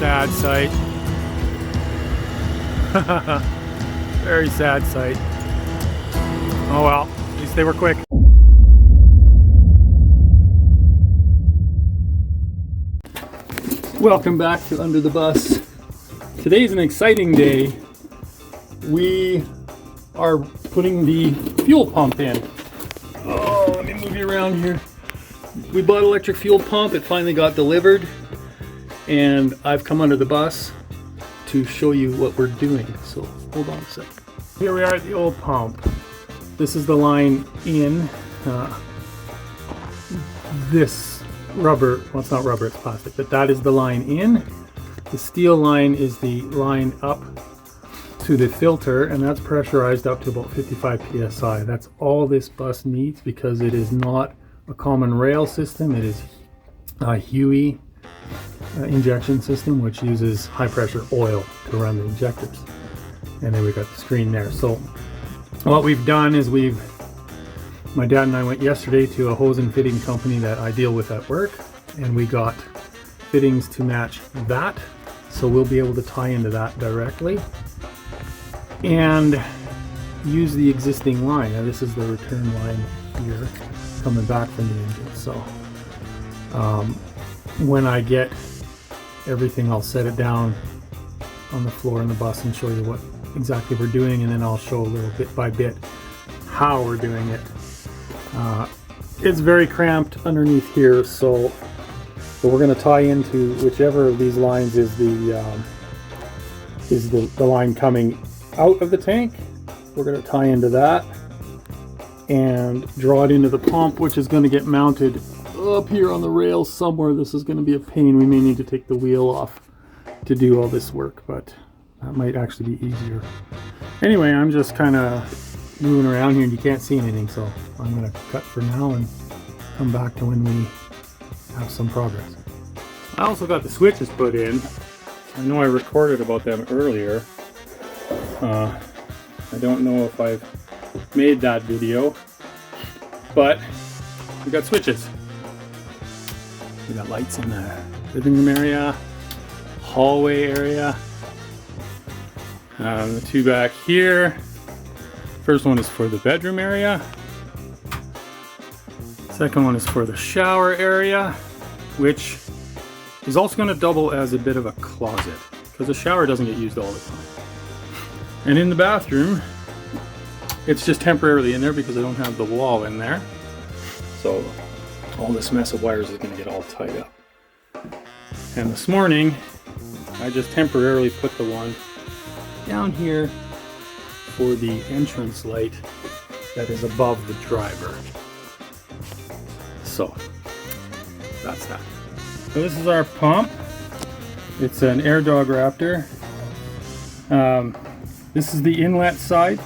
sad sight. Very sad sight. Oh well, at least they were quick. Welcome back to Under the Bus. Today's an exciting day. We are putting the fuel pump in. Oh, let me move you around here. We bought an electric fuel pump. It finally got delivered. And I've come under the bus to show you what we're doing. So hold on a sec. Here we are at the old pump. This is the line in. This rubber, well, it's not rubber, it's plastic, but that is the line in. The steel line is the line up to the filter, and that's pressurized up to about 55 psi. That's all this bus needs because it is not a common rail system. It is a HUE injection system, which uses high pressure oil to run the injectors. And then we've got the screen there. So what we've done is my dad and I went yesterday to a hose and fitting company that I deal with at work, and we got fittings to match that. So we'll be able to tie into that directly and use the existing line. Now this is the return line here coming back from the engine. So when I get everything, I'll set it down on the floor in the bus and show you what exactly we're doing, and then I'll show a little bit by bit how we're doing it. It's very cramped underneath here, so we're going to tie into whichever of these lines is the line coming out of the tank. We're going to tie into that and draw it into the pump, which is going to get mounted up here on the rails somewhere. This is going to be a pain. We may need to take the wheel off to do all this work, but that might actually be easier. Anyway, I'm just kind of moving around here and you can't see anything, so I'm going to cut for now and come back to when we have some progress. I also got the switches put in. I know I recorded about them earlier. I don't know if I've made that video, but we got switches. We got lights in the living room area, hallway area, the two back here. First one is for the bedroom area. Second one is for the shower area, which is also going to double as a bit of a closet because the shower doesn't get used all the time. And in the bathroom, it's just temporarily in there because I don't have the wall in there. So all this mess of wires is going to get all tied up. And this morning, I just temporarily put the one down here for the entrance light that is above the driver. So that's that. So this is our pump. It's an Air Dog Raptor. This is the inlet side,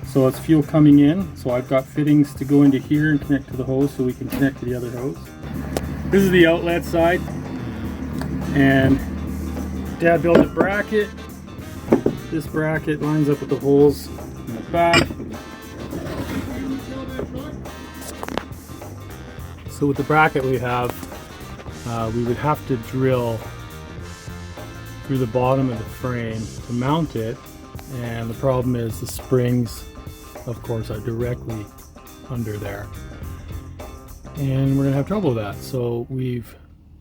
so it's fuel coming in. So I've got fittings to go into here and connect to the hose so we can connect to the other hose. This is the outlet side, and Dad built a bracket. This bracket lines up with the holes in the back. So with the bracket we have, we would have to drill through the bottom of the frame to mount it, and the problem is the springs, of course, are directly under there, and we're gonna have trouble with that. So we've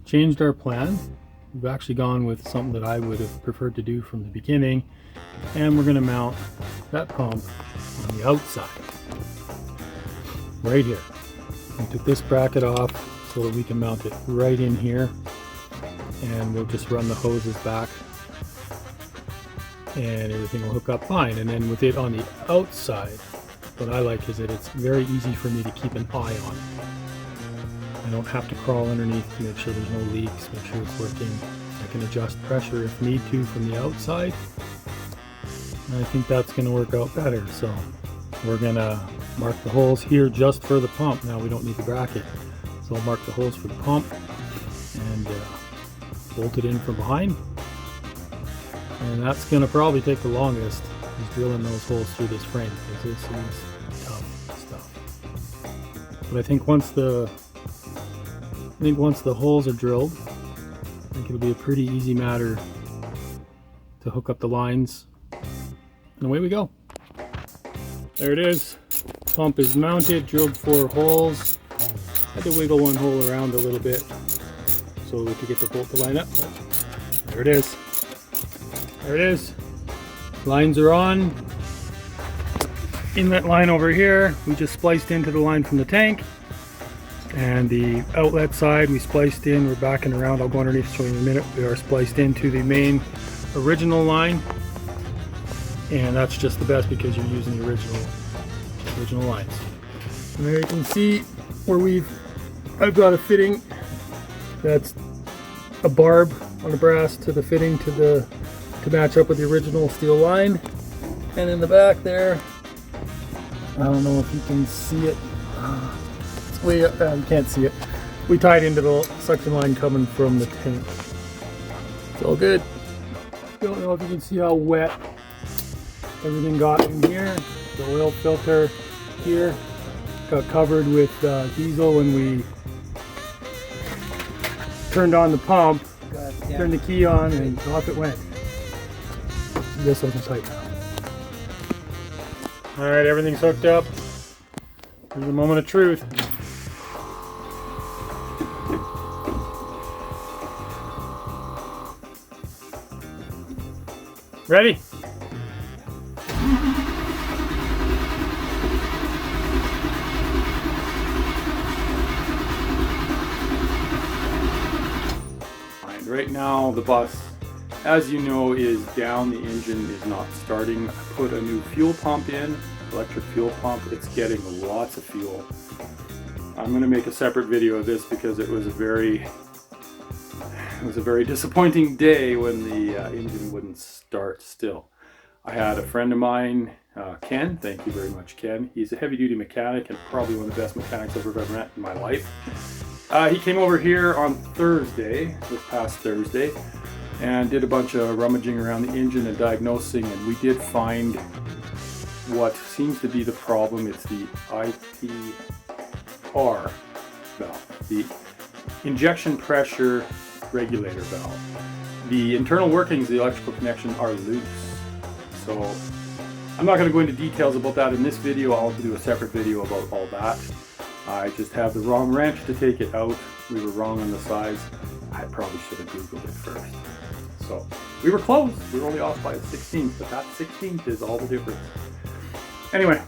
changed our plan. We've actually gone with something that I would have preferred to do from the beginning, and we're gonna mount that pump on the outside right here. We took this bracket off so that we can mount it right in here, and we'll just run the hoses back and everything will hook up fine. And then with it on the outside, what I like is that it's very easy for me to keep an eye on it. I don't have to crawl underneath to make sure there's no leaks, make sure it's working. I can adjust pressure if need to from the outside, and I think that's going to work out better. So we're going to mark the holes here just for the pump. Now we don't need the bracket, so I'll mark the holes for the pump and bolt it in from behind. And that's going to probably take the longest, is drilling those holes through this frame, because this is tough stuff. But I think once the holes are drilled, I think it'll be a pretty easy matter to hook up the lines, and away we go. There it is. Pump is mounted, drilled 4 holes. Had to wiggle one hole around a little bit so we could get the bolt to line up. But there it is. There it is. Lines are on. Inlet line over here, we just spliced into the line from the tank. And the outlet side we spliced in. We're backing around. I'll go underneath to show you in a minute. We are spliced into the main original line. And that's just the best because you're using the original lines. And there you can see where I've got a fitting that's a barb on the brass to the fitting to match up with the original steel line. And in the back there, I don't know if you can see it. It's way up, you can't see it. We tied into the suction line coming from the tank. It's all good. Don't know if you can see how wet everything got in here. The oil filter here got covered with diesel when we turned on the pump, turned the key on, and off it went. This wasn't tight now. Alright, everything's hooked up. Here's the moment of truth. Ready? Right now the bus, as you know, is down. The engine is not starting. I put a new fuel pump in, electric fuel pump. It's getting lots of fuel. I'm going to make a separate video of this because it was a very disappointing day when the engine wouldn't start still. I had a friend of mine, Ken, thank you very much Ken. He's a heavy duty mechanic and probably one of the best mechanics I've ever met in my life. He came over here on Thursday, this past Thursday, and did a bunch of rummaging around the engine and diagnosing, and we did find what seems to be the problem. It's the IPR valve, the injection pressure regulator valve. The internal workings of the electrical connection are loose. So I'm not going to go into details about that in this video. I'll do a separate video about all that. I just have the wrong wrench to take it out. We were wrong on the size. I probably should have Googled it first. So we were close. We were only off by a 16th, but that 16th is all the difference. Anyway,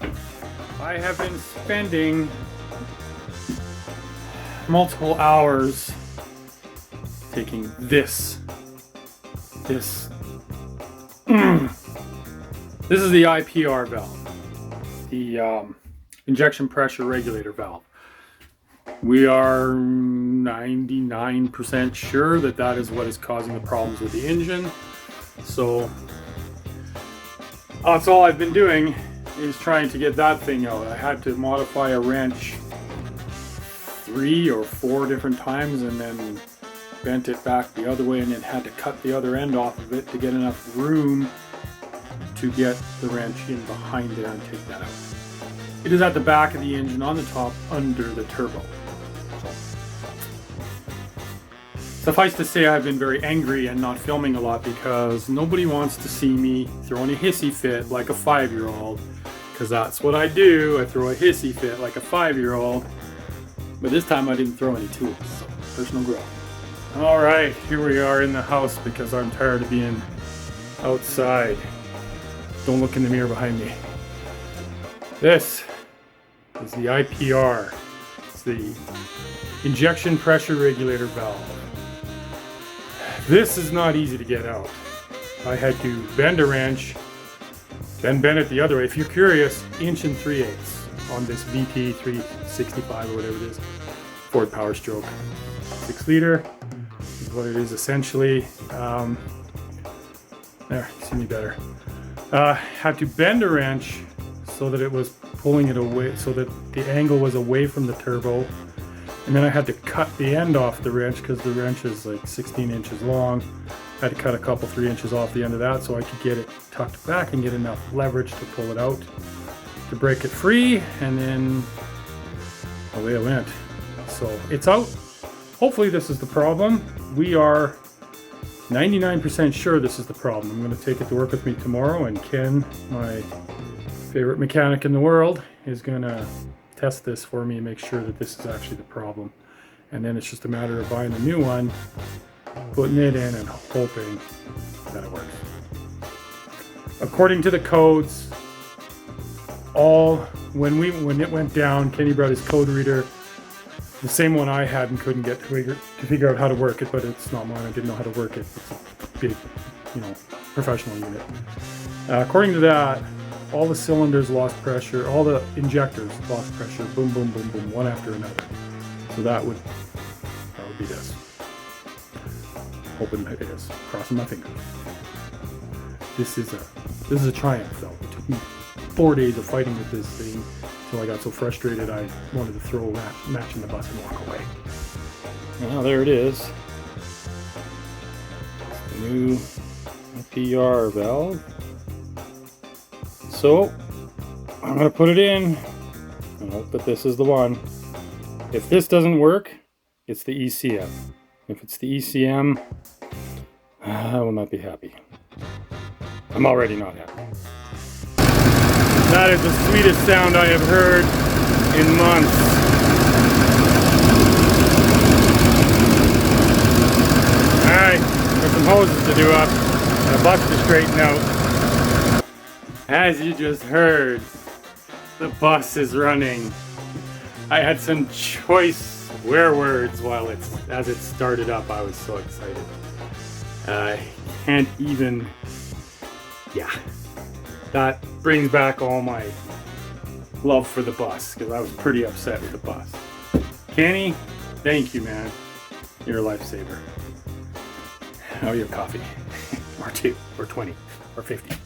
I have been spending multiple hours taking this. This is the IPR valve, the injection pressure regulator valve. We are 99% sure that that is what is causing the problems with the engine. So that's all I've been doing, is trying to get that thing out. I had to modify a wrench 3 or 4 different times and then bent it back the other way and then had to cut the other end off of it to get enough room to get the wrench in behind there and take that out. It is at the back of the engine on the top under the turbo. Suffice to say, I've been very angry and not filming a lot because nobody wants to see me throwing a hissy fit like a 5-year-old, because that's what I do. I throw a hissy fit like a 5-year-old, but this time I didn't throw any tools, so personal growth. Alright, here we are in the house because I'm tired of being outside. Don't look in the mirror behind me. This is the IPR. It's the injection pressure regulator valve. This is not easy to get out. I had to bend a wrench, then bend it the other way. If you're curious, 1 3/8 on this VP 365 or whatever it is, Ford Power Stroke. 6 liter is what it is essentially. There, you see me better. Had to bend a wrench so that it was pulling it away, so that the angle was away from the turbo. And then I had to cut the end off the wrench because the wrench is like 16 inches long. I had to cut a couple 3 inches off the end of that so I could get it tucked back and get enough leverage to pull it out, to break it free, and then away it went. So it's out. Hopefully this is the problem. We are 99% sure this is the problem. I'm going to take it to work with me tomorrow, and Ken, my favorite mechanic in the world, is going to test this for me and make sure that this is actually the problem. And then it's just a matter of buying a new one, putting it in, and hoping that it works. According to the codes, when it went down, Kenny brought his code reader, the same one I had, and couldn't get to figure out how to work it, but it's not mine. I didn't know how to work it. It's a big, professional unit. According to that, all the cylinders lost pressure, all the injectors lost pressure, boom, boom, boom, boom, one after another. So that would be this. Hoping it is. Crossing my fingers. This is a triumph, though. It took me 4 days of fighting with this thing until I got so frustrated I wanted to throw a match in the bus and walk away. Now there it is. It's the new PR valve. So I'm going to put it in and hope that this is the one. If this doesn't work, it's the ECM. If it's the ECM, I will not be happy. I'm already not happy. That is the sweetest sound I have heard in months. Alright, there's some hoses to do up and a bus to straighten out. As you just heard, the bus is running. I had some choice swear words as it started up. I was so excited. I can't even... Yeah. That brings back all my love for the bus, because I was pretty upset with the bus. Kenny, thank you, man. You're a lifesaver. Oh, your coffee. Or 2, or 20, or 50.